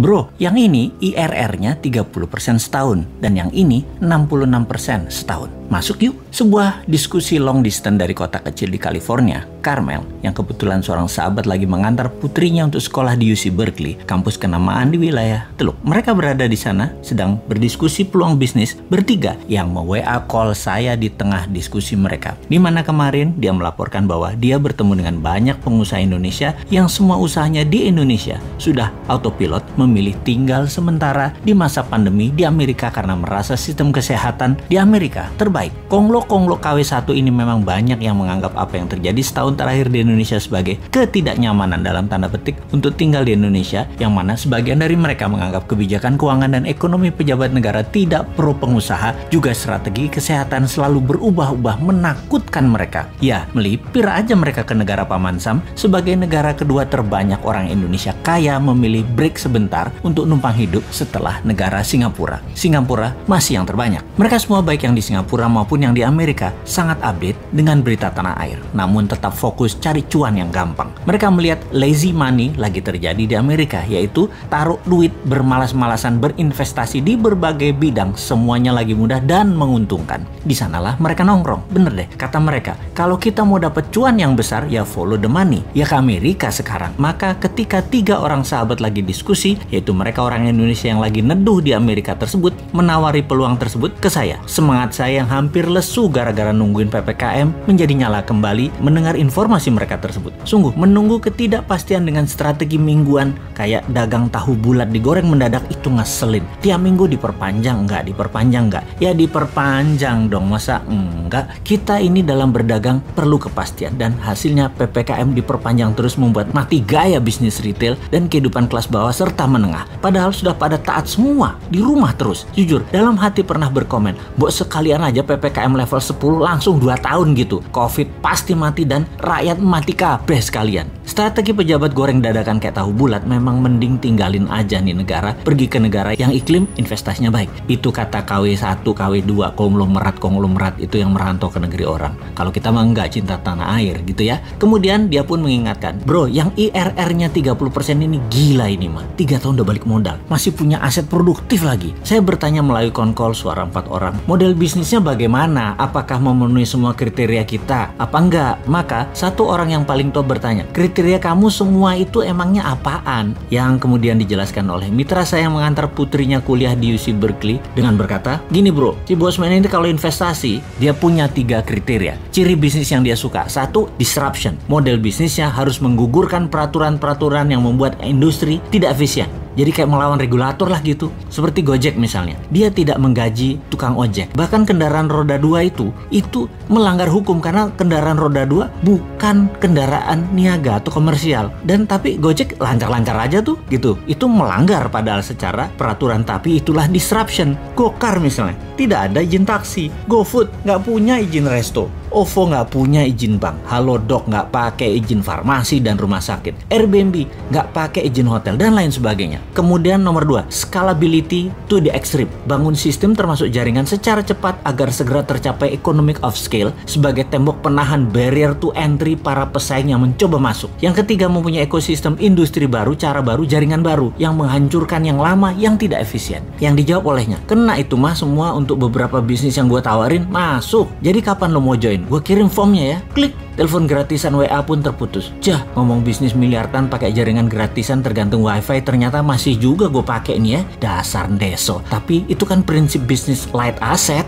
Bro, yang ini IRR-nya 30% setahun dan yang ini 66% setahun. Masuk yuk. Sebuah diskusi long distance dari kota kecil di California, Carmel, yang kebetulan seorang sahabat lagi mengantar putrinya untuk sekolah di UC Berkeley, kampus kenamaan di wilayah Teluk. Mereka berada di sana sedang berdiskusi peluang bisnis bertiga yang me-WA call saya di tengah diskusi mereka. Di mana kemarin dia melaporkan bahwa dia bertemu dengan banyak pengusaha Indonesia yang semua usahanya di Indonesia sudah autopilot memilih tinggal sementara di masa pandemi di Amerika karena merasa sistem kesehatan di Amerika terbaik. Konglo KW1 ini memang banyak yang menganggap apa yang terjadi setahun terakhir di Indonesia sebagai ketidaknyamanan dalam tanda petik untuk tinggal di Indonesia, yang mana sebagian dari mereka menganggap kebijakan keuangan dan ekonomi pejabat negara tidak pro pengusaha, juga strategi kesehatan selalu berubah-ubah menakutkan mereka. Ya, melipir aja mereka ke negara Paman Sam sebagai negara kedua terbanyak orang Indonesia kaya memilih break sebentar untuk numpang hidup setelah negara Singapura. Singapura masih yang terbanyak. Mereka semua baik yang di Singapura maupun yang di Amerika sangat update dengan berita tanah air, namun tetap fokus cari cuan yang gampang. Mereka melihat lazy money lagi terjadi di Amerika, yaitu taruh duit bermalas-malasan berinvestasi di berbagai bidang, semuanya lagi mudah dan menguntungkan. Di sanalah mereka nongkrong. Bener deh, kata mereka, kalau kita mau dapat cuan yang besar ya follow the money, ya ke Amerika sekarang. Maka ketika 3 orang sahabat lagi diskusi, yaitu mereka orang Indonesia yang lagi neduh di Amerika tersebut, menawari peluang tersebut ke saya. Semangat saya yang hampir lesu gara-gara nungguin PPKM menjadi nyala kembali mendengar informasi mereka tersebut. Sungguh menunggu ketidakpastian dengan strategi mingguan kayak dagang tahu bulat digoreng mendadak itu ngeselin. Tiap minggu diperpanjang enggak? Ya diperpanjang dong, masa enggak? Kita ini dalam berdagang perlu kepastian dan hasilnya PPKM diperpanjang terus membuat mati gaya bisnis retail dan kehidupan kelas bawah serta menengah. Padahal sudah pada taat semua di rumah terus. Jujur, dalam hati pernah berkomen, "Bok, sekalian aja PPKM level 10 langsung 2 tahun gitu. Covid pasti mati dan rakyat mati kabeh sekalian." Strategi pejabat goreng dadakan kayak tahu bulat memang mending tinggalin aja nih negara, pergi ke negara yang iklim investasinya baik. Itu kata KW1, KW2, konglomerat itu yang merantau ke negeri orang. Kalau kita mah enggak, cinta tanah air gitu ya. Kemudian dia pun mengingatkan, "Bro, yang IRR-nya 30% ini gila ini mah. 3 tahun udah balik modal. Masih punya aset produktif lagi." Saya bertanya melalui konkol suara 4 orang, model bisnisnya bagaimana? Apakah memenuhi semua kriteria kita? Apa enggak? Maka satu orang yang paling top bertanya, "Kriteria kamu semua itu emangnya apaan?" Yang kemudian dijelaskan oleh mitra saya yang mengantar putrinya kuliah di UC Berkeley dengan berkata, "Gini bro, si Bosman ini kalau investasi, dia punya 3 kriteria. Ciri bisnis yang dia suka. 1, disruption. Model bisnisnya harus menggugurkan peraturan-peraturan yang membuat industri tidak efisien. Jadi kayak melawan regulator lah gitu. Seperti Gojek misalnya. Dia tidak menggaji tukang ojek. Bahkan kendaraan roda 2 itu melanggar hukum karena kendaraan roda 2 bukan kendaraan niaga atau komersial. Dan tapi Gojek lancar-lancar aja tuh gitu. Itu melanggar padahal secara peraturan, tapi itulah disruption. Gokar misalnya, tidak ada izin taksi. GoFood nggak punya izin resto. OVO nggak punya izin bank. Halodoc nggak pakai izin farmasi dan rumah sakit. Airbnb nggak pakai izin hotel dan lain sebagainya. Kemudian nomor 2, scalability to the extreme. Bangun sistem termasuk jaringan secara cepat agar segera tercapai economic of scale sebagai tembok penahan barrier to entry para pesaing yang mencoba masuk. Yang ketiga, mempunyai ekosistem industri baru, cara baru, jaringan baru yang menghancurkan yang lama yang tidak efisien. Yang dijawab olehnya, kena itu mah semua untuk beberapa bisnis yang gue tawarin masuk. Jadi kapan lo mau join? Gue kirim formnya ya. Klik. Telepon gratisan WA pun terputus. Jah, ngomong bisnis miliaran pakai jaringan gratisan tergantung wifi ternyata masih juga gue pakai nih ya. Dasar deso. Tapi itu kan prinsip bisnis light asset.